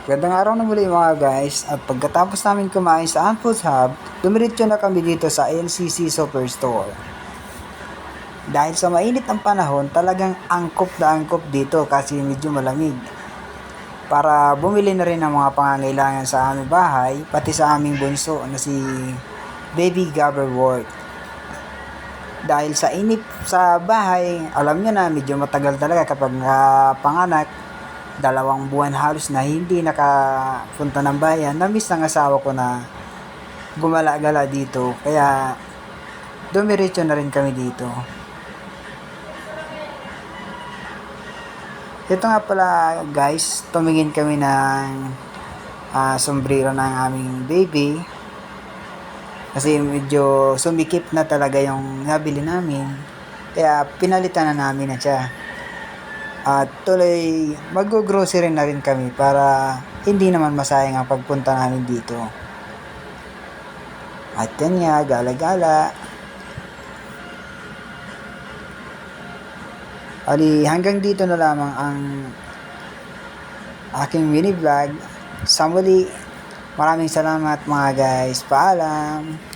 Gandang araw na muli mga guys, at pagkatapos namin kumain sa Anfoods Hub, dumiretso na kami dito sa LCC Superstore. Dahil sa mainit ang panahon, talagang angkop na angkop dito kasi medyo malamig. Para bumili na rin ng mga pangangailangan sa aming bahay, pati sa aming bunso na si Baby Gabberworth. Dahil sa init sa bahay, alam nyo na medyo matagal talaga kapag panganak, 2 buwan halos na hindi nakapunta ng bayan. Namiss ng asawa ko na gumala-gala dito, kaya dumiretso na rin kami dito. Ito nga pala guys, tumingin kami ng sombrero ng aming baby kasi medyo sumikip na talaga yung nabili namin, kaya pinalitan na namin na siya. At tuloy mag-grocery na rin kami para hindi naman masayang ang pagpunta namin dito. At yan nga, gala-gala. Ali, hanggang dito na lamang ang aking mini vlog. Sa muli, maraming salamat mga guys. Paalam!